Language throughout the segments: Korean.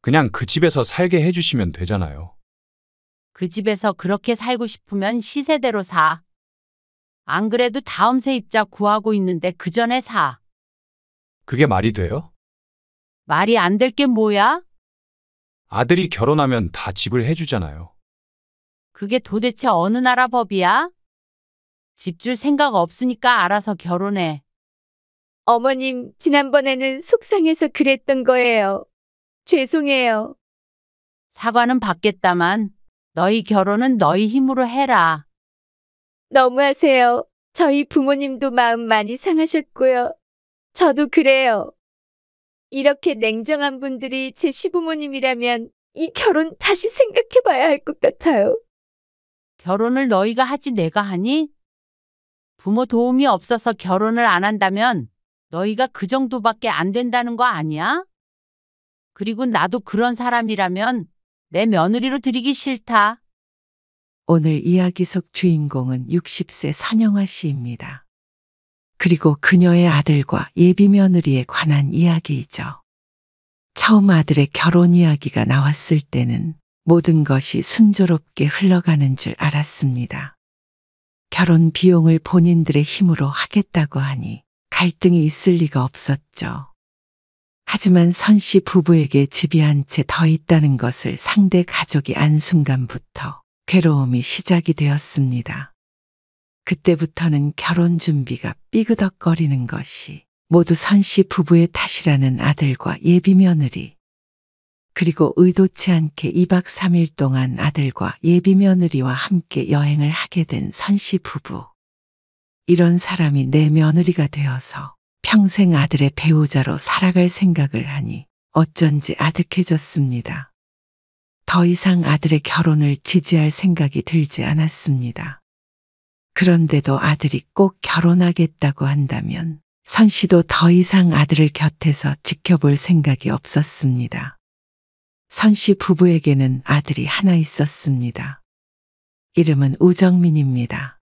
그냥 그 집에서 살게 해주시면 되잖아요. 그 집에서 그렇게 살고 싶으면 시세대로 사. 안 그래도 다음 세 입자 구하고 있는데 그 전에 사. 그게 말이 돼요? 말이 안 될 게 뭐야? 아들이 결혼하면 다 집을 해주잖아요. 그게 도대체 어느 나라 법이야? 집 줄 생각 없으니까 알아서 결혼해. 어머님, 지난번에는 속상해서 그랬던 거예요. 죄송해요. 사과는 받겠다만 너희 결혼은 너희 힘으로 해라. 너무하세요. 저희 부모님도 마음 많이 상하셨고요. 저도 그래요. 이렇게 냉정한 분들이 제 시부모님이라면 이 결혼 다시 생각해 봐야 할 것 같아요. 결혼을 너희가 하지 내가 하니? 부모 도움이 없어서 결혼을 안 한다면 너희가 그 정도밖에 안 된다는 거 아니야? 그리고 나도 그런 사람이라면 내 며느리로 들이기 싫다. 오늘 이야기 속 주인공은 60세 선영아 씨입니다. 그리고 그녀의 아들과 예비 며느리에 관한 이야기이죠. 처음 아들의 결혼 이야기가 나왔을 때는 모든 것이 순조롭게 흘러가는 줄 알았습니다. 결혼 비용을 본인들의 힘으로 하겠다고 하니 갈등이 있을 리가 없었죠. 하지만 선 씨 부부에게 집이 한 채 더 있다는 것을 상대 가족이 안 순간부터 괴로움이 시작이 되었습니다. 그때부터는 결혼 준비가 삐그덕거리는 것이 모두 선 씨 부부의 탓이라는 아들과 예비 며느리, 그리고 의도치 않게 2박 3일 동안 아들과 예비 며느리와 함께 여행을 하게 된 선 씨 부부. 이런 사람이 내 며느리가 되어서 평생 아들의 배우자로 살아갈 생각을 하니 어쩐지 아득해졌습니다. 더 이상 아들의 결혼을 지지할 생각이 들지 않았습니다. 그런데도 아들이 꼭 결혼하겠다고 한다면 선 씨도 더 이상 아들을 곁에서 지켜볼 생각이 없었습니다. 선 씨 부부에게는 아들이 하나 있었습니다. 이름은 우정민입니다.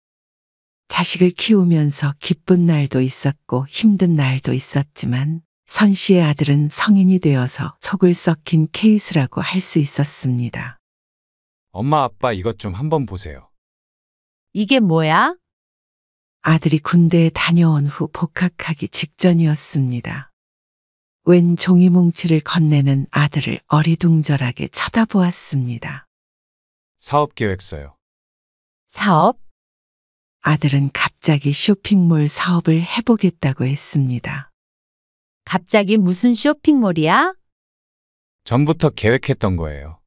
자식을 키우면서 기쁜 날도 있었고 힘든 날도 있었지만 선 씨의 아들은 성인이 되어서 속을 썩힌 케이스라고 할 수 있었습니다. 엄마, 아빠 이것 좀 한번 보세요. 이게 뭐야? 아들이 군대에 다녀온 후 복학하기 직전이었습니다. 웬 종이 뭉치를 건네는 아들을 어리둥절하게 쳐다보았습니다. 사업 계획서요. 사업? 아들은 갑자기 쇼핑몰 사업을 해보겠다고 했습니다. 갑자기 무슨 쇼핑몰이야? 전부터 계획했던 거예요.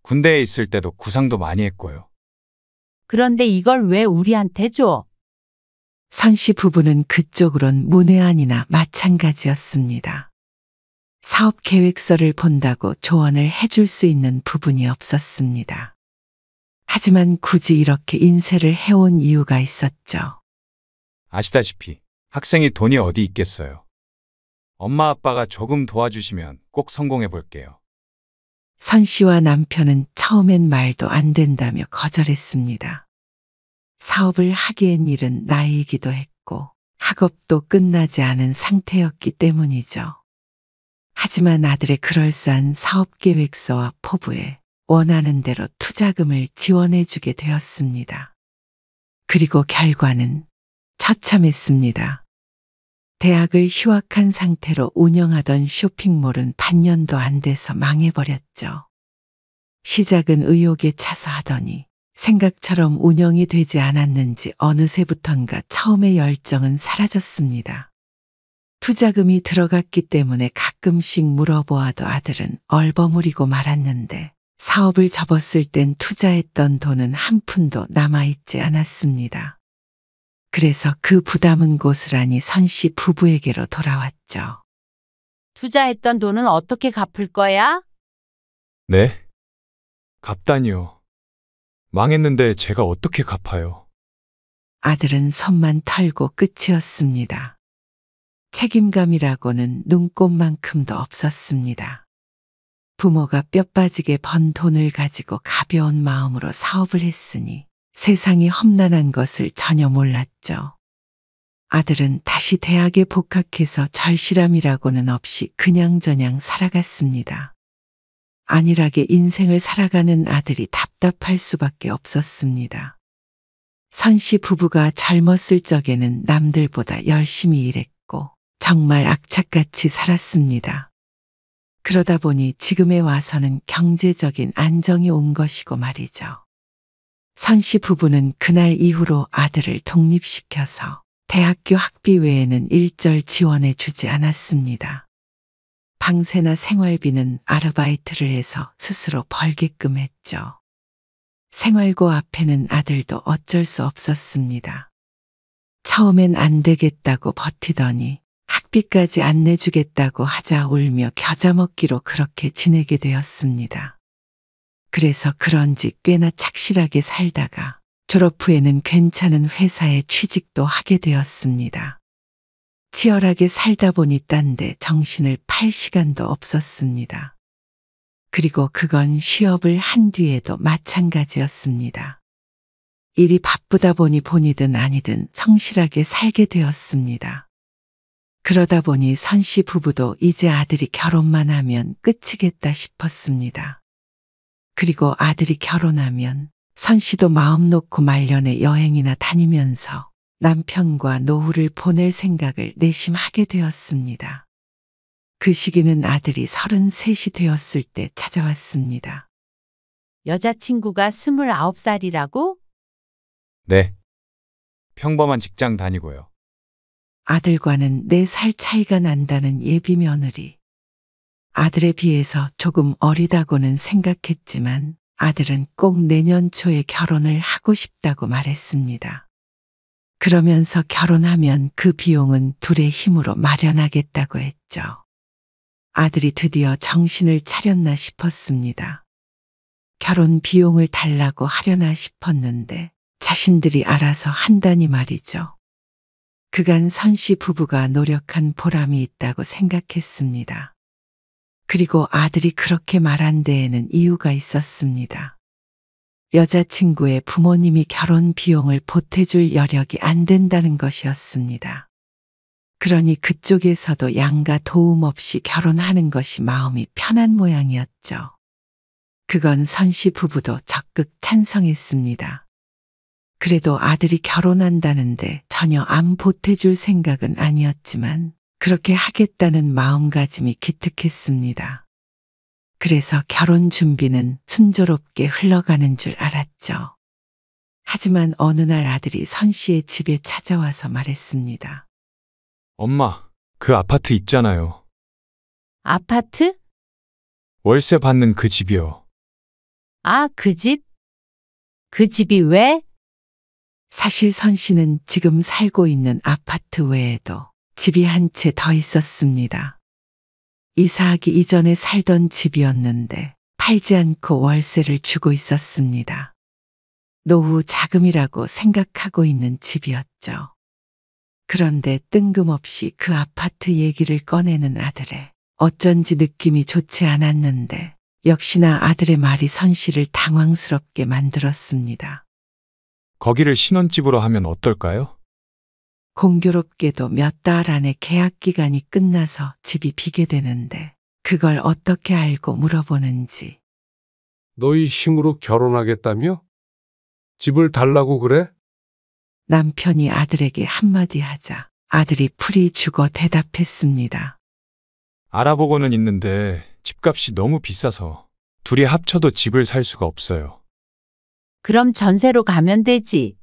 군대에 있을 때도 구상도 많이 했고요. 그런데 이걸 왜 우리한테 줘? 선 씨 부부는 그쪽으론 문외한이나 마찬가지였습니다. 사업 계획서를 본다고 조언을 해줄 수 있는 부분이 없었습니다. 하지만 굳이 이렇게 인쇄를 해온 이유가 있었죠. 아시다시피 학생이 돈이 어디 있겠어요. 엄마, 아빠가 조금 도와주시면 꼭 성공해 볼게요. 선 씨와 남편은 처음엔 말도 안 된다며 거절했습니다. 사업을 하기엔 이른 나이이기도 했고 학업도 끝나지 않은 상태였기 때문이죠. 하지만 아들의 그럴싸한 사업 계획서와 포부에 원하는 대로 투자금을 지원해주게 되었습니다. 그리고 결과는 처참했습니다. 대학을 휴학한 상태로 운영하던 쇼핑몰은 반년도 안 돼서 망해버렸죠. 시작은 의욕에 차서 하더니 생각처럼 운영이 되지 않았는지 어느새부턴가 처음의 열정은 사라졌습니다. 투자금이 들어갔기 때문에 가끔씩 물어보아도 아들은 얼버무리고 말았는데 사업을 접었을 땐 투자했던 돈은 한 푼도 남아있지 않았습니다. 그래서 그 부담은 고스란히 선 씨 부부에게로 돌아왔죠. 투자했던 돈은 어떻게 갚을 거야? 네? 갚다니요. 망했는데 제가 어떻게 갚아요? 아들은 손만 털고 끝이었습니다. 책임감이라고는 눈꼽만큼도 없었습니다. 부모가 뼈 빠지게 번 돈을 가지고 가벼운 마음으로 사업을 했으니 세상이 험난한 것을 전혀 몰랐죠. 아들은 다시 대학에 복학해서 절실함이라고는 없이 그냥저냥 살아갔습니다. 안일하게 인생을 살아가는 아들이 답답할 수밖에 없었습니다. 선씨 부부가 젊었을 적에는 남들보다 열심히 일했고 정말 악착같이 살았습니다. 그러다 보니 지금에 와서는 경제적인 안정이 온 것이고 말이죠. 선씨 부부는 그날 이후로 아들을 독립시켜서 대학교 학비 외에는 일절 지원해 주지 않았습니다. 방세나 생활비는 아르바이트를 해서 스스로 벌게끔 했죠. 생활고 앞에는 아들도 어쩔 수 없었습니다. 처음엔 안 되겠다고 버티더니 학비까지 안 내주겠다고 하자 울며 겨자 먹기로 그렇게 지내게 되었습니다. 그래서 그런지 꽤나 착실하게 살다가 졸업 후에는 괜찮은 회사에 취직도 하게 되었습니다. 치열하게 살다 보니 딴 데 정신을 팔 시간도 없었습니다. 그리고 그건 취업을 한 뒤에도 마찬가지였습니다. 일이 바쁘다 보니 본이든 아니든 성실하게 살게 되었습니다. 그러다 보니 선씨 부부도 이제 아들이 결혼만 하면 끝이겠다 싶었습니다. 그리고 아들이 결혼하면 선씨도 마음 놓고 말년에 여행이나 다니면서 남편과 노후를 보낼 생각을 내심하게 되었습니다. 그 시기는 아들이 33이 되었을 때 찾아왔습니다. 여자친구가 29살이라고? 네. 평범한 직장 다니고요. 아들과는 4살 차이가 난다는 예비 며느리. 아들에 비해서 조금 어리다고는 생각했지만 아들은 꼭 내년 초에 결혼을 하고 싶다고 말했습니다. 그러면서 결혼하면 그 비용은 둘의 힘으로 마련하겠다고 했죠. 아들이 드디어 정신을 차렸나 싶었습니다. 결혼 비용을 달라고 하려나 싶었는데 자신들이 알아서 한다니 말이죠. 그간 선씨 부부가 노력한 보람이 있다고 생각했습니다. 그리고 아들이 그렇게 말한 데에는 이유가 있었습니다. 여자친구의 부모님이 결혼 비용을 보태줄 여력이 안 된다는 것이었습니다. 그러니 그쪽에서도 양가 도움 없이 결혼하는 것이 마음이 편한 모양이었죠. 그건 선씨 부부도 적극 찬성했습니다. 그래도 아들이 결혼한다는데 전혀 안 보태줄 생각은 아니었지만 그렇게 하겠다는 마음가짐이 기특했습니다. 그래서 결혼 준비는 순조롭게 흘러가는 줄 알았죠. 하지만 어느 날 아들이 선씨의 집에 찾아와서 말했습니다. 엄마, 그 아파트 있잖아요. 아파트? 월세 받는 그 집이요. 아, 그 집? 그 집이 왜? 사실 선씨는 지금 살고 있는 아파트 외에도 집이 한 채 더 있었습니다. 이사하기 이전에 살던 집이었는데 팔지 않고 월세를 주고 있었습니다. 노후 자금이라고 생각하고 있는 집이었죠. 그런데 뜬금없이 그 아파트 얘기를 꺼내는 아들의 어쩐지 느낌이 좋지 않았는데 역시나 아들의 말이 선씨를 당황스럽게 만들었습니다. 거기를 신혼집으로 하면 어떨까요? 공교롭게도 몇 달 안에 계약 기간이 끝나서 집이 비게 되는데 그걸 어떻게 알고 물어보는지. 너희 힘으로 결혼하겠다며? 집을 달라고 그래? 남편이 아들에게 한마디 하자 아들이 풀이 죽어 대답했습니다. 알아보고는 있는데 집값이 너무 비싸서 둘이 합쳐도 집을 살 수가 없어요. 그럼 전세로 가면 되지.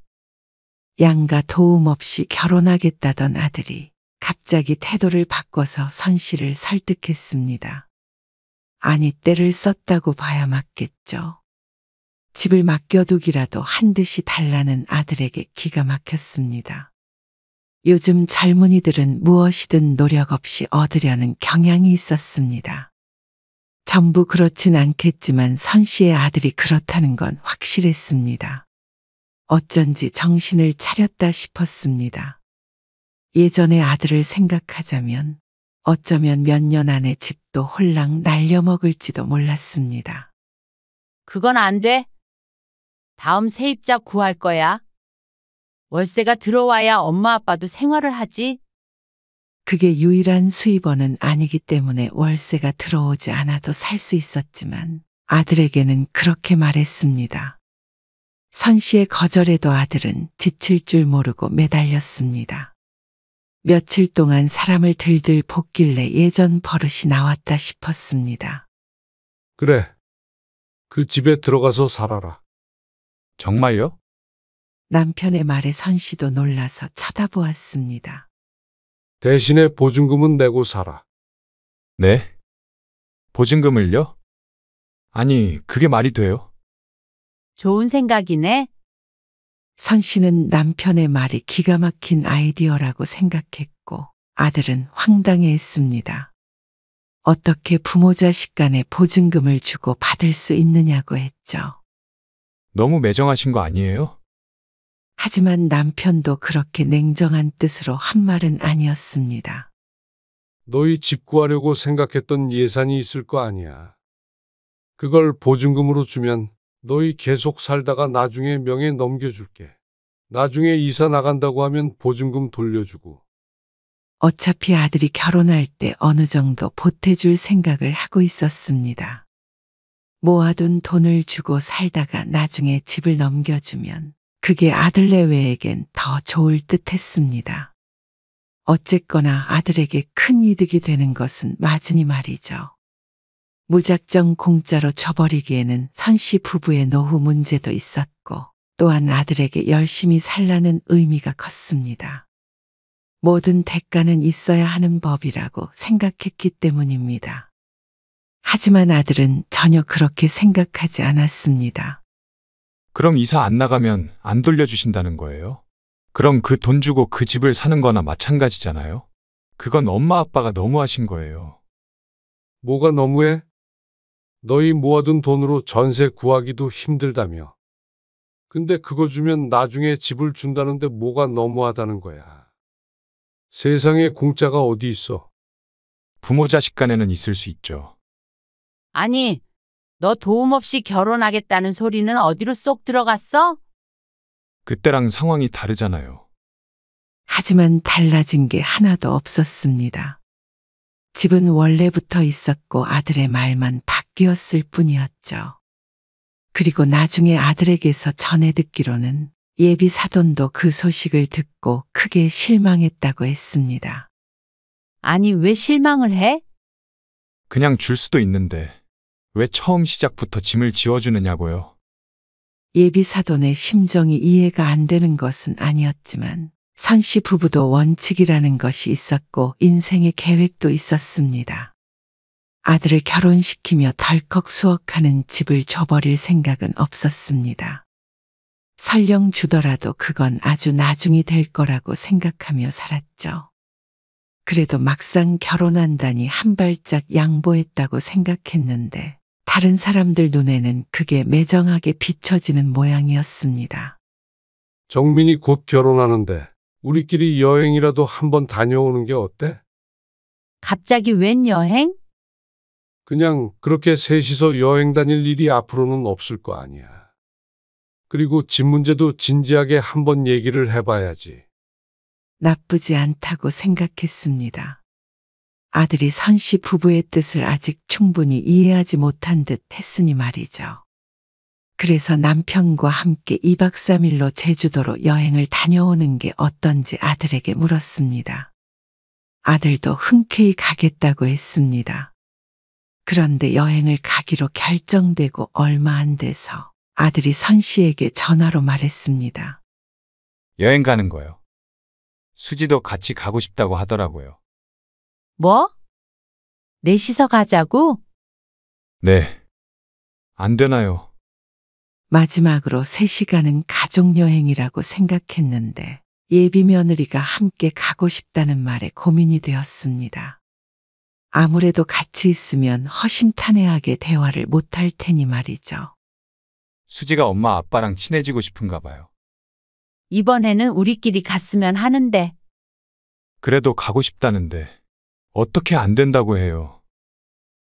양가 도움 없이 결혼하겠다던 아들이 갑자기 태도를 바꿔서 선씨를 설득했습니다. 아니, 때를 썼다고 봐야 맞겠죠. 집을 맡겨두기라도 한 듯이 달라는 아들에게 기가 막혔습니다. 요즘 젊은이들은 무엇이든 노력 없이 얻으려는 경향이 있었습니다. 전부 그렇진 않겠지만 선씨의 아들이 그렇다는 건 확실했습니다. 어쩐지 정신을 차렸다 싶었습니다. 예전의 아들을 생각하자면 어쩌면 몇 년 안에 집도 홀랑 날려먹을지도 몰랐습니다. 그건 안 돼. 다음 세입자 구할 거야. 월세가 들어와야 엄마 아빠도 생활을 하지. 그게 유일한 수입원은 아니기 때문에 월세가 들어오지 않아도 살 수 있었지만 아들에게는 그렇게 말했습니다. 선 씨의 거절에도 아들은 지칠 줄 모르고 매달렸습니다. 며칠 동안 사람을 들들 볶길래 예전 버릇이 나왔다 싶었습니다. 그래. 그 집에 들어가서 살아라. 정말요? 남편의 말에 선 씨도 놀라서 쳐다보았습니다. 대신에 보증금은 내고 살아. 네. 보증금을요? 아니, 그게 말이 돼요? 좋은 생각이네. 선 씨는 남편의 말이 기가 막힌 아이디어라고 생각했고 아들은 황당해했습니다. 어떻게 부모 자식 간에 보증금을 주고 받을 수 있느냐고 했죠. 너무 매정하신 거 아니에요? 하지만 남편도 그렇게 냉정한 뜻으로 한 말은 아니었습니다. 너희 집 구하려고 생각했던 예산이 있을 거 아니야. 그걸 보증금으로 주면 너희 계속 살다가 나중에 명예 넘겨줄게. 나중에 이사 나간다고 하면 보증금 돌려주고. 어차피 아들이 결혼할 때 어느 정도 보태줄 생각을 하고 있었습니다. 모아둔 돈을 주고 살다가 나중에 집을 넘겨주면 그게 아들 내외에겐 더 좋을 듯 했습니다. 어쨌거나 아들에게 큰 이득이 되는 것은 맞으니 말이죠. 무작정 공짜로 줘버리기에는 선 씨 부부의 노후 문제도 있었고 또한 아들에게 열심히 살라는 의미가 컸습니다. 모든 대가는 있어야 하는 법이라고 생각했기 때문입니다. 하지만 아들은 전혀 그렇게 생각하지 않았습니다. 그럼 이사 안 나가면 안 돌려주신다는 거예요? 그럼 그 돈 주고 그 집을 사는 거나 마찬가지잖아요? 그건 엄마 아빠가 너무하신 거예요. 뭐가 너무해? 너희 모아둔 돈으로 전세 구하기도 힘들다며. 근데 그거 주면 나중에 집을 준다는데 뭐가 너무하다는 거야. 세상에 공짜가 어디 있어? 부모 자식 간에는 있을 수 있죠. 아니, 너 도움 없이 결혼하겠다는 소리는 어디로 쏙 들어갔어? 그때랑 상황이 다르잖아요. 하지만 달라진 게 하나도 없었습니다. 집은 원래부터 있었고 아들의 말만 바뀌었을 뿐이었죠. 그리고 나중에 아들에게서 전해 듣기로는 예비 사돈도 그 소식을 듣고 크게 실망했다고 했습니다. 아니, 왜 실망을 해? 그냥 줄 수도 있는데 왜 처음 시작부터 짐을 지어주느냐고요. 예비 사돈의 심정이 이해가 안 되는 것은 아니었지만 선 씨 부부도 원칙이라는 것이 있었고 인생의 계획도 있었습니다. 아들을 결혼시키며 덜컥 수억하는 집을 줘버릴 생각은 없었습니다. 설령 주더라도 그건 아주 나중이 될 거라고 생각하며 살았죠. 그래도 막상 결혼한다니 한 발짝 양보했다고 생각했는데 다른 사람들 눈에는 그게 매정하게 비춰지는 모양이었습니다. 정민이 곧 결혼하는데 우리끼리 여행이라도 한번 다녀오는 게 어때? 갑자기 웬 여행? 그냥 그렇게 셋이서 여행 다닐 일이 앞으로는 없을 거 아니야. 그리고 집 문제도 진지하게 한번 얘기를 해봐야지. 나쁘지 않다고 생각했습니다. 아들이 선 씨 부부의 뜻을 아직 충분히 이해하지 못한 듯 했으니 말이죠. 그래서 남편과 함께 2박 3일로 제주도로 여행을 다녀오는 게 어떤지 아들에게 물었습니다. 아들도 흔쾌히 가겠다고 했습니다. 그런데 여행을 가기로 결정되고 얼마 안 돼서 아들이 선 씨에게 전화로 말했습니다. 여행 가는 거요. 수지도 같이 가고 싶다고 하더라고요. 뭐? 넷이서 가자고? 네. 안 되나요? 마지막으로 3시간은 가족여행이라고 생각했는데 예비 며느리가 함께 가고 싶다는 말에 고민이 되었습니다. 아무래도 같이 있으면 허심탄회하게 대화를 못할 테니 말이죠. 수지가 엄마 아빠랑 친해지고 싶은가 봐요. 이번에는 우리끼리 갔으면 하는데. 그래도 가고 싶다는데 어떻게 안 된다고 해요.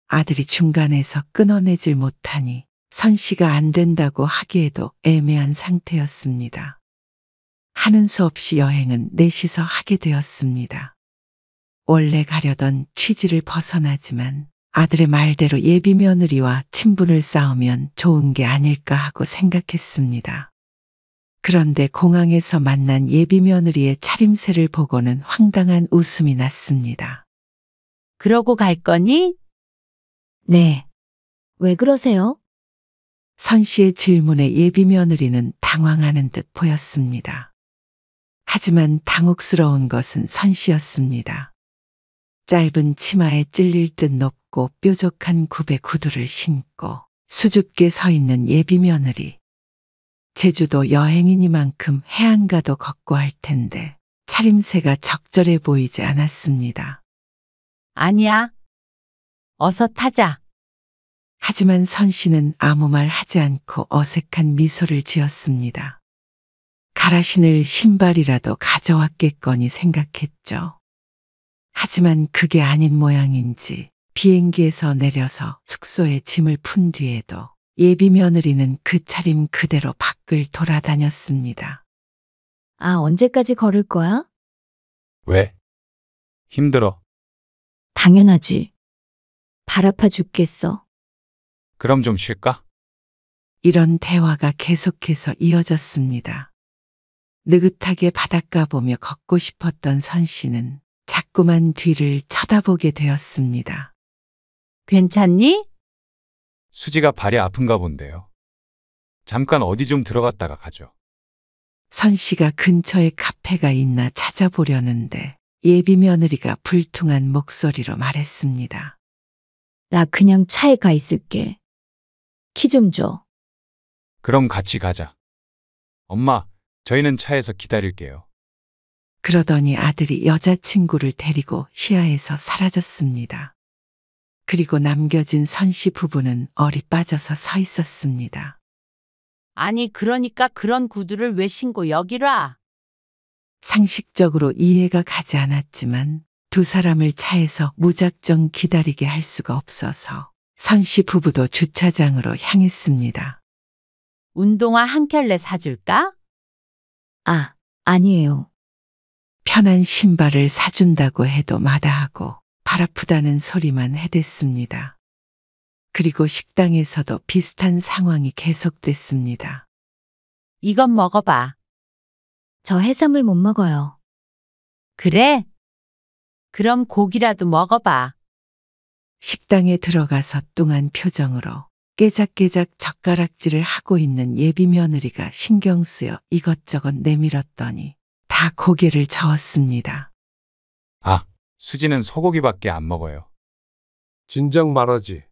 아들이 중간에서 끊어내질 못하니 선 씨가 안 된다고 하기에도 애매한 상태였습니다. 하는 수 없이 여행은 넷이서 하게 되었습니다. 원래 가려던 취지를 벗어나지만 아들의 말대로 예비 며느리와 친분을 쌓으면 좋은 게 아닐까 하고 생각했습니다. 그런데 공항에서 만난 예비 며느리의 차림새를 보고는 황당한 웃음이 났습니다. 그러고 갈 거니? 네. 왜 그러세요? 선 씨의 질문에 예비 며느리는 당황하는 듯 보였습니다. 하지만 당혹스러운 것은 선 씨였습니다. 짧은 치마에 찔릴 듯 높고 뾰족한 굽의 구두를 신고 수줍게 서 있는 예비 며느리. 제주도 여행이니만큼 해안가도 걷고 할 텐데 차림새가 적절해 보이지 않았습니다. 아니야. 어서 타자. 하지만 선 씨는 아무 말 하지 않고 어색한 미소를 지었습니다. 갈아 신을 신발이라도 가져왔겠거니 생각했죠. 하지만 그게 아닌 모양인지 비행기에서 내려서 숙소에 짐을 푼 뒤에도 예비 며느리는 그 차림 그대로 밖을 돌아다녔습니다. 아, 언제까지 걸을 거야? 왜? 힘들어. 당연하지. 발 아파 죽겠어. 그럼 좀 쉴까? 이런 대화가 계속해서 이어졌습니다. 느긋하게 바닷가 보며 걷고 싶었던 선 씨는 자꾸만 뒤를 쳐다보게 되었습니다. 괜찮니? 수지가 발이 아픈가 본데요. 잠깐 어디 좀 들어갔다가 가죠. 선 씨가 근처에 카페가 있나 찾아보려는데 예비 며느리가 불퉁한 목소리로 말했습니다. 나 그냥 차에 가 있을게. 키 좀 줘. 그럼 같이 가자. 엄마, 저희는 차에서 기다릴게요. 그러더니 아들이 여자친구를 데리고 시야에서 사라졌습니다. 그리고 남겨진 선 씨 부부는 얼이 빠져서 서 있었습니다. 아니, 그러니까 그런 구두를 왜 신고 여기로 와? 상식적으로 이해가 가지 않았지만 두 사람을 차에서 무작정 기다리게 할 수가 없어서 선 씨 부부도 주차장으로 향했습니다. 운동화 한 켤레 사줄까? 아, 아니에요. 편한 신발을 사준다고 해도 마다하고 발 아프다는 소리만 해댔습니다. 그리고 식당에서도 비슷한 상황이 계속됐습니다. 이건 먹어봐. 저 해산물 못 먹어요. 그래? 그럼 고기라도 먹어봐. 식당에 들어가서 뚱한 표정으로 깨작깨작 젓가락질을 하고 있는 예비 며느리가 신경 쓰여 이것저것 내밀었더니 다 고개를 저었습니다. 아, 수지는 소고기밖에 안 먹어요. 진작 말하지.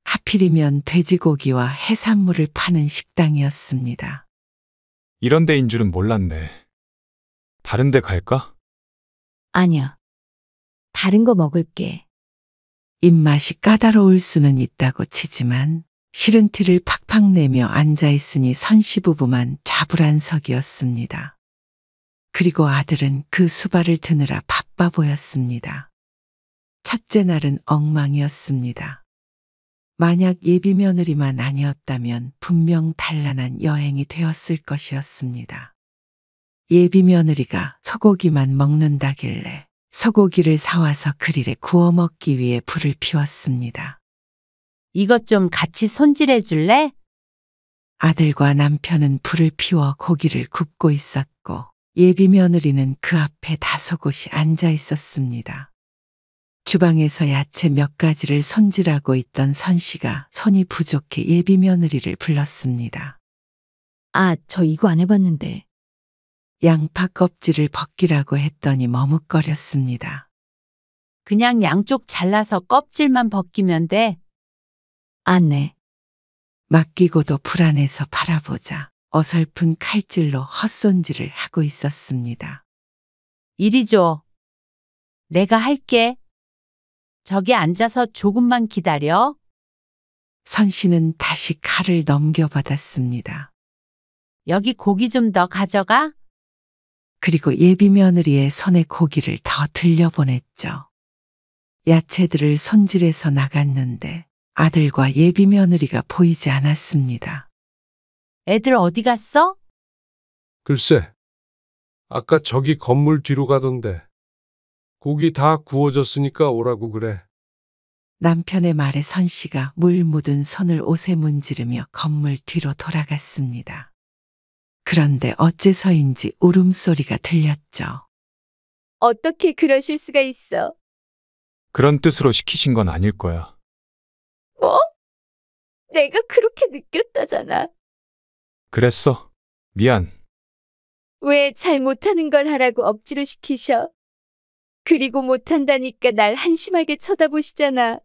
하필이면 돼지고기와 해산물을 파는 식당이었습니다. 이런 데인 줄은 몰랐네. 다른 데 갈까? 아니야. 다른 거 먹을게. 입맛이 까다로울 수는 있다고 치지만 싫은 티를 팍팍 내며 앉아있으니 선씨 부부만 좌불안석이었습니다. 그리고 아들은 그 수발을 드느라 바빠 보였습니다. 첫째 날은 엉망이었습니다. 만약 예비 며느리만 아니었다면 분명 단란한 여행이 되었을 것이었습니다. 예비 며느리가 소고기만 먹는다길래 소고기를 사와서 그릴에 구워 먹기 위해 불을 피웠습니다. 이것 좀 같이 손질해 줄래? 아들과 남편은 불을 피워 고기를 굽고 있었고 예비 며느리는 그 앞에 다소곳이 앉아 있었습니다. 주방에서 야채 몇 가지를 손질하고 있던 선 씨가 손이 부족해 예비 며느리를 불렀습니다. 아, 저 이거 안 해봤는데. 양파 껍질을 벗기라고 했더니 머뭇거렸습니다. 그냥 양쪽 잘라서 껍질만 벗기면 돼. 안 네. 맡기고도 불안해서 바라보자 어설픈 칼질로 헛손질을 하고 있었습니다. 이리 줘. 내가 할게. 저기 앉아서 조금만 기다려. 선 씨는 다시 칼을 넘겨받았습니다. 여기 고기 좀 더 가져가. 그리고 예비 며느리의 손에 고기를 더 들려보냈죠. 야채들을 손질해서 나갔는데 아들과 예비 며느리가 보이지 않았습니다. 애들 어디 갔어? 글쎄. 아까 저기 건물 뒤로 가던데. 고기 다 구워졌으니까 오라고 그래. 남편의 말에 선 씨가 물 묻은 손을 옷에 문지르며 건물 뒤로 돌아갔습니다. 그런데 어째서인지 울음소리가 들렸죠. 어떻게 그러실 수가 있어? 그런 뜻으로 시키신 건 아닐 거야. 뭐? 내가 그렇게 느꼈다잖아. 그랬어. 미안. 왜 잘 못하는 걸 하라고 억지로 시키셔? 그리고 못한다니까 날 한심하게 쳐다보시잖아.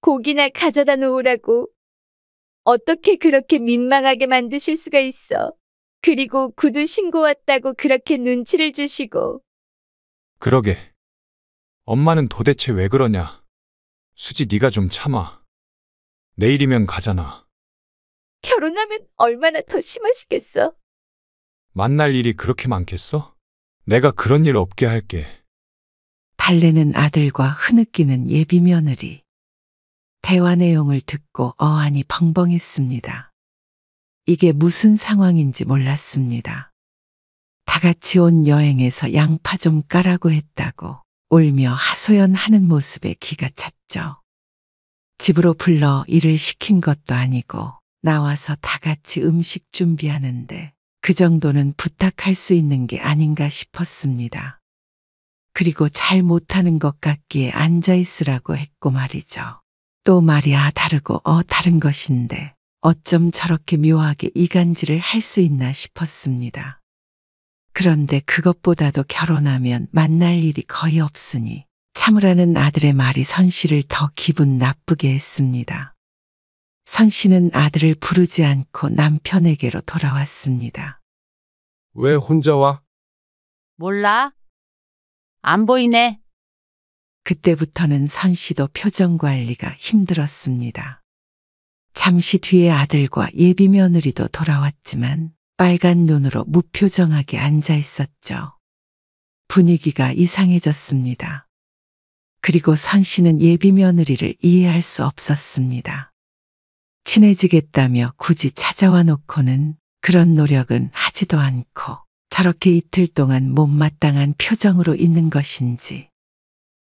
고기나 가져다 놓으라고. 어떻게 그렇게 민망하게 만드실 수가 있어? 그리고 구두 신고 왔다고 그렇게 눈치를 주시고. 그러게. 엄마는 도대체 왜 그러냐. 수지 네가 좀 참아. 내일이면 가잖아. 결혼하면 얼마나 더 심하시겠어? 만날 일이 그렇게 많겠어? 내가 그런 일 없게 할게. 달래는 아들과 흐느끼는 예비 며느리. 대화 내용을 듣고 어안이 벙벙했습니다. 이게 무슨 상황인지 몰랐습니다. 다 같이 온 여행에서 양파 좀 까라고 했다고 울며 하소연하는 모습에 기가 찼죠. 집으로 불러 일을 시킨 것도 아니고 나와서 다 같이 음식 준비하는데 그 정도는 부탁할 수 있는 게 아닌가 싶었습니다. 그리고 잘 못하는 것 같기에 앉아있으라고 했고 말이죠. 또 말이야 다르고 다른 것인데 어쩜 저렇게 묘하게 이간질을 할 수 있나 싶었습니다. 그런데 그것보다도 결혼하면 만날 일이 거의 없으니 참으라는 아들의 말이 선 씨를 더 기분 나쁘게 했습니다. 선 씨는 아들을 부르지 않고 남편에게로 돌아왔습니다. 왜 혼자 와? 몰라? 안 보이네. 그때부터는 선 씨도 표정 관리가 힘들었습니다. 잠시 뒤에 아들과 예비 며느리도 돌아왔지만 빨간 눈으로 무표정하게 앉아 있었죠. 분위기가 이상해졌습니다. 그리고 선 씨는 예비 며느리를 이해할 수 없었습니다. 친해지겠다며 굳이 찾아와 놓고는 그런 노력은 하지도 않고 저렇게 이틀 동안 못마땅한 표정으로 있는 것인지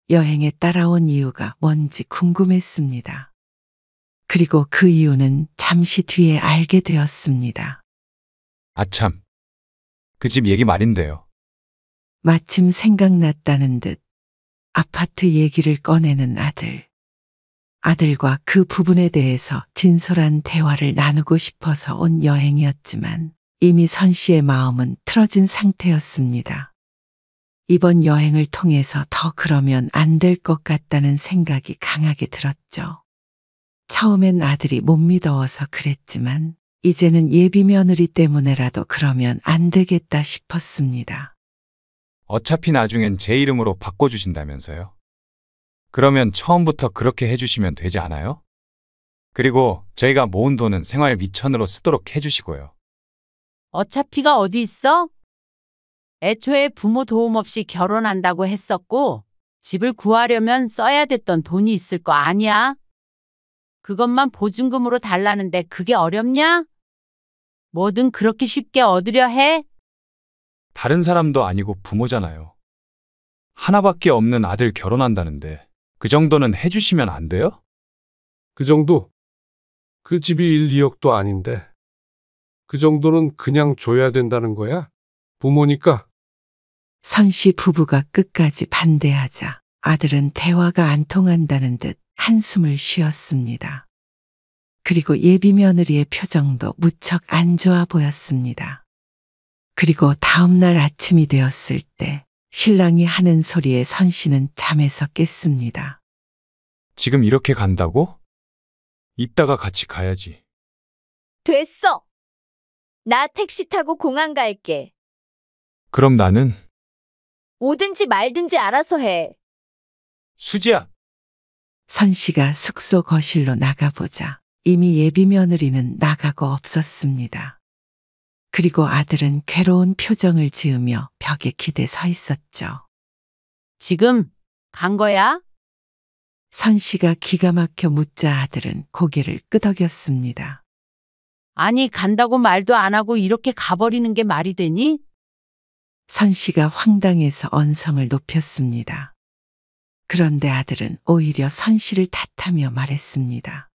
여행에 따라온 이유가 뭔지 궁금했습니다. 그리고 그 이유는 잠시 뒤에 알게 되었습니다. 아참. 그 집 얘기 말인데요. 마침 생각났다는 듯 아파트 얘기를 꺼내는 아들. 아들과 그 부분에 대해서 진솔한 대화를 나누고 싶어서 온 여행이었지만 이미 선 씨의 마음은 틀어진 상태였습니다. 이번 여행을 통해서 더 그러면 안 될 것 같다는 생각이 강하게 들었죠. 처음엔 아들이 못 믿어서 그랬지만 이제는 예비 며느리 때문에라도 그러면 안 되겠다 싶었습니다. 어차피 나중엔 제 이름으로 바꿔주신다면서요. 그러면 처음부터 그렇게 해주시면 되지 않아요? 그리고 저희가 모은 돈은 생활 미천으로 쓰도록 해주시고요. 어차피가 어디 있어? 애초에 부모 도움 없이 결혼한다고 했었고 집을 구하려면 써야 됐던 돈이 있을 거 아니야? 그것만 보증금으로 달라는데 그게 어렵냐? 뭐든 그렇게 쉽게 얻으려 해? 다른 사람도 아니고 부모잖아요. 하나밖에 없는 아들 결혼한다는데 그 정도는 해주시면 안 돼요? 그 정도? 그 집이 1, 2억도 아닌데. 그 정도는 그냥 줘야 된다는 거야? 부모니까. 선 씨 부부가 끝까지 반대하자 아들은 대화가 안 통한다는 듯 한숨을 쉬었습니다. 그리고 예비 며느리의 표정도 무척 안 좋아 보였습니다. 그리고 다음 날 아침이 되었을 때 신랑이 하는 소리에 선 씨는 잠에서 깼습니다. 지금 이렇게 간다고? 이따가 같이 가야지. 됐어. 나 택시 타고 공항 갈게. 그럼 나는 오든지 말든지 알아서 해. 수지야. 선 씨가 숙소 거실로 나가보자 이미 예비 며느리는 나가고 없었습니다. 그리고 아들은 괴로운 표정을 지으며 벽에 기대 서 있었죠. 지금 간 거야? 선 씨가 기가 막혀 묻자 아들은 고개를 끄덕였습니다. 아니 간다고 말도 안 하고 이렇게 가버리는 게 말이 되니? 선 씨가 황당해서 언성을 높였습니다. 그런데 아들은 오히려 선 씨를 탓하며 말했습니다.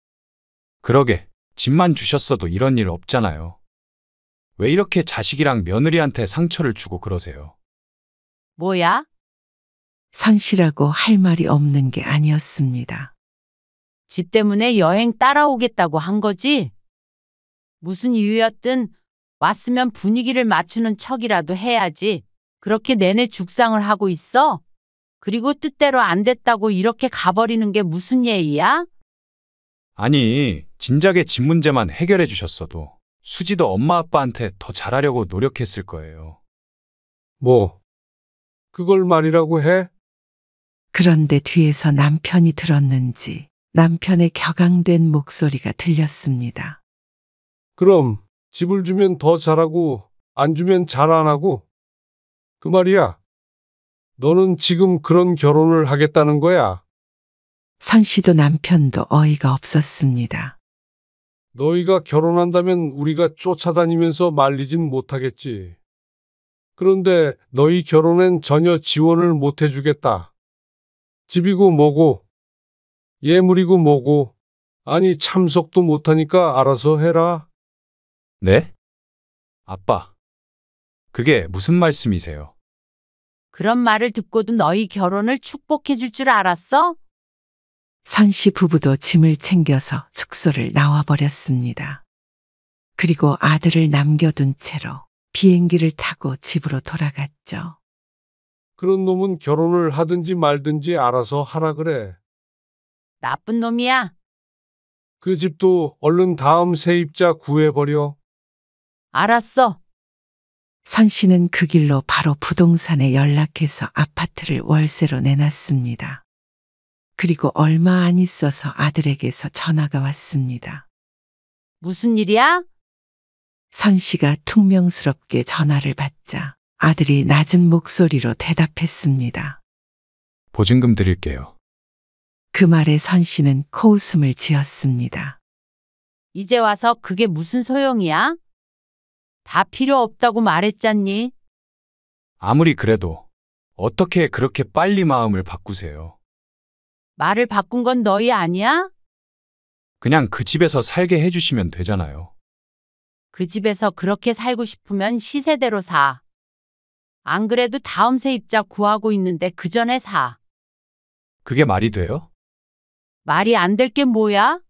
그러게, 집만 주셨어도 이런 일 없잖아요. 왜 이렇게 자식이랑 며느리한테 상처를 주고 그러세요? 뭐야? 선 씨라고 할 말이 없는 게 아니었습니다. 집 때문에 여행 따라오겠다고 한 거지? 무슨 이유였든 왔으면 분위기를 맞추는 척이라도 해야지. 그렇게 내내 죽상을 하고 있어? 그리고 뜻대로 안 됐다고 이렇게 가버리는 게 무슨 예의야? 아니, 진작에 집 문제만 해결해 주셨어도 수지도 엄마 아빠한테 더 잘하려고 노력했을 거예요. 뭐, 그걸 말이라고 해? 그런데 뒤에서 남편이 들었는지 남편의 격앙된 목소리가 들렸습니다. 그럼 집을 주면 더 잘하고 안 주면 잘 안 하고? 그 말이야. 너는 지금 그런 결혼을 하겠다는 거야. 선 씨도 남편도 어이가 없었습니다. 너희가 결혼한다면 우리가 쫓아다니면서 말리진 못하겠지. 그런데 너희 결혼엔 전혀 지원을 못 해주겠다. 집이고 뭐고, 예물이고 뭐고, 아니 참석도 못하니까 알아서 해라. 네? 아빠, 그게 무슨 말씀이세요? 그런 말을 듣고도 너희 결혼을 축복해 줄 줄 알았어? 선 씨 부부도 짐을 챙겨서 숙소를 나와버렸습니다. 그리고 아들을 남겨둔 채로 비행기를 타고 집으로 돌아갔죠. 그런 놈은 결혼을 하든지 말든지 알아서 하라 그래. 나쁜 놈이야. 그 집도 얼른 다음 세입자 구해버려. 알았어. 선 씨는 그 길로 바로 부동산에 연락해서 아파트를 월세로 내놨습니다. 그리고 얼마 안 있어서 아들에게서 전화가 왔습니다. 무슨 일이야? 선 씨가 퉁명스럽게 전화를 받자 아들이 낮은 목소리로 대답했습니다. 보증금 드릴게요. 그 말에 선 씨는 코웃음을 지었습니다. 이제 와서 그게 무슨 소용이야? 다 필요 없다고 말했잖니. 아무리 그래도 어떻게 그렇게 빨리 마음을 바꾸세요? 말을 바꾼 건 너희 아니야? 그냥 그 집에서 살게 해주시면 되잖아요. 그 집에서 그렇게 살고 싶으면 시세대로 사. 안 그래도 다음 세입자 구하고 있는데 그 전에 사. 그게 말이 돼요? 말이 안 될 게 뭐야?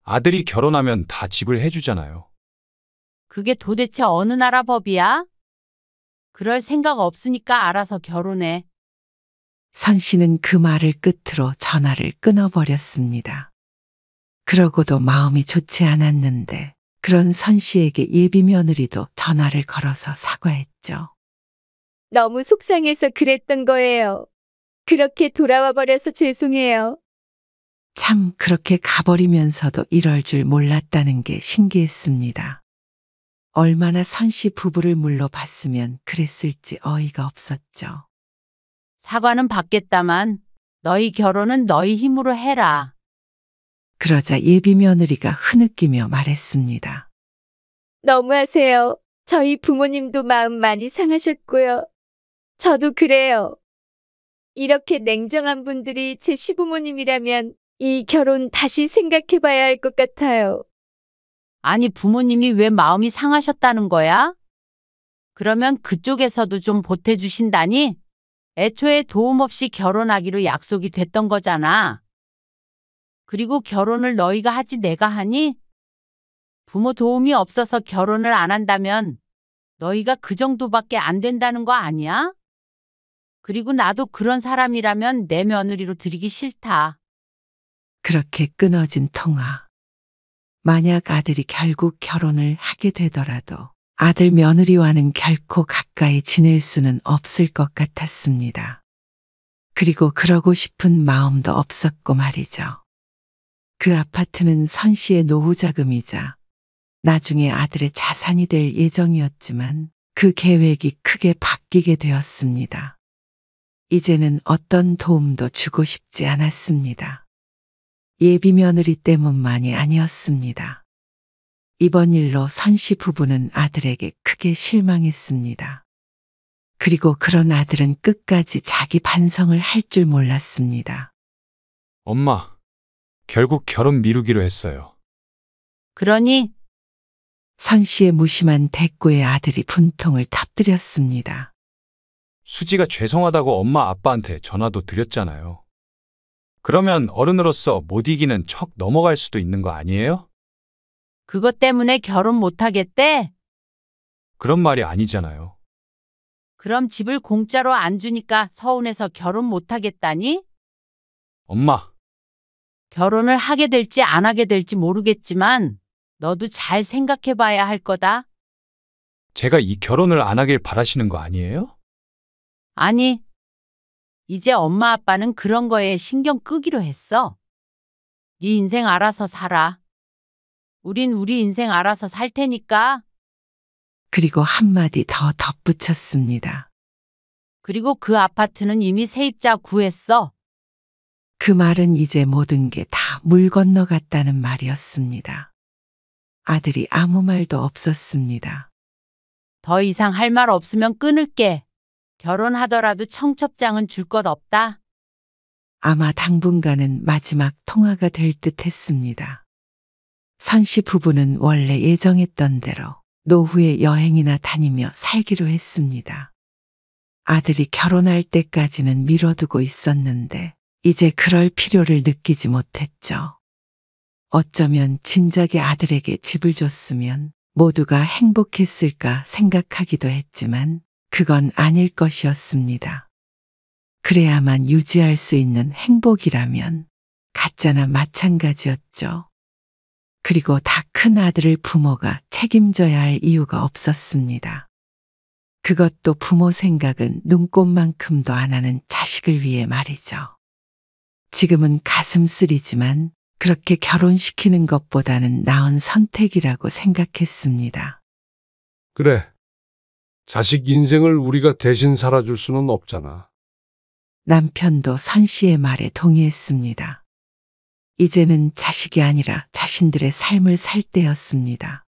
아들이 결혼하면 다 집을 해주잖아요. 그게 도대체 어느 나라 법이야? 그럴 생각 없으니까 알아서 결혼해. 선 씨는 그 말을 끝으로 전화를 끊어버렸습니다. 그러고도 마음이 좋지 않았는데 그런 선 씨에게 예비 며느리도 전화를 걸어서 사과했죠. 너무 속상해서 그랬던 거예요. 그렇게 돌아와 버려서 죄송해요. 참 그렇게 가버리면서도 이럴 줄 몰랐다는 게 신기했습니다. 얼마나 선 씨 부부를 물러봤으면 그랬을지 어이가 없었죠. 사과는 받겠다만 너희 결혼은 너희 힘으로 해라. 그러자 예비 며느리가 흐느끼며 말했습니다. 너무하세요. 저희 부모님도 마음 많이 상하셨고요. 저도 그래요. 이렇게 냉정한 분들이 제 시부모님이라면 이 결혼 다시 생각해 봐야 할 것 같아요. 아니 부모님이 왜 마음이 상하셨다는 거야? 그러면 그쪽에서도 좀 보태주신다니? 애초에 도움 없이 결혼하기로 약속이 됐던 거잖아. 그리고 결혼을 너희가 하지 내가 하니? 부모 도움이 없어서 결혼을 안 한다면 너희가 그 정도밖에 안 된다는 거 아니야? 그리고 나도 그런 사람이라면 내 며느리로 들이기 싫다. 그렇게 끊어진 통화. 만약 아들이 결국 결혼을 하게 되더라도 아들 며느리와는 결코 가까이 지낼 수는 없을 것 같았습니다. 그리고 그러고 싶은 마음도 없었고 말이죠. 그 아파트는 선 씨의 노후 자금이자 나중에 아들의 자산이 될 예정이었지만 그 계획이 크게 바뀌게 되었습니다. 이제는 어떤 도움도 주고 싶지 않았습니다. 예비 며느리 때문만이 아니었습니다. 이번 일로 선 씨 부부는 아들에게 크게 실망했습니다. 그리고 그런 아들은 끝까지 자기 반성을 할 줄 몰랐습니다. 엄마, 결국 결혼 미루기로 했어요. 그러니 선 씨의 무심한 대꾸에 아들이 분통을 터뜨렸습니다. 수지가 죄송하다고 엄마 아빠한테 전화도 드렸잖아요. 그러면 어른으로서 못 이기는 척 넘어갈 수도 있는 거 아니에요? 그것 때문에 결혼 못 하겠대? 그런 말이 아니잖아요. 그럼 집을 공짜로 안 주니까 서운해서 결혼 못 하겠다니? 엄마, 결혼을 하게 될지 안 하게 될지 모르겠지만 너도 잘 생각해 봐야 할 거다. 제가 이 결혼을 안 하길 바라시는 거 아니에요? 아니, 이제 엄마 아빠는 그런 거에 신경 끄기로 했어. 네 인생 알아서 살아. 우린 우리 인생 알아서 살 테니까. 그리고 한마디 더 덧붙였습니다. 그리고 그 아파트는 이미 세입자 구했어. 그 말은 이제 모든 게 다 물 건너갔다는 말이었습니다. 아들이 아무 말도 없었습니다. 더 이상 할 말 없으면 끊을게. 결혼하더라도 청첩장은 줄 것 없다. 아마 당분간은 마지막 통화가 될 듯 했습니다. 선 씨 부부는 원래 예정했던 대로 노후에 여행이나 다니며 살기로 했습니다. 아들이 결혼할 때까지는 미뤄두고 있었는데 이제 그럴 필요를 느끼지 못했죠. 어쩌면 진작에 아들에게 집을 줬으면 모두가 행복했을까 생각하기도 했지만 그건 아닐 것이었습니다. 그래야만 유지할 수 있는 행복이라면 가짜나 마찬가지였죠. 그리고 다 큰 아들을 부모가 책임져야 할 이유가 없었습니다. 그것도 부모 생각은 눈꼽만큼도 안 하는 자식을 위해 말이죠. 지금은 가슴 쓰리지만 그렇게 결혼시키는 것보다는 나은 선택이라고 생각했습니다. 그래. 자식 인생을 우리가 대신 살아줄 수는 없잖아. 남편도 선 씨의 말에 동의했습니다. 이제는 자식이 아니라 자신들의 삶을 살 때였습니다.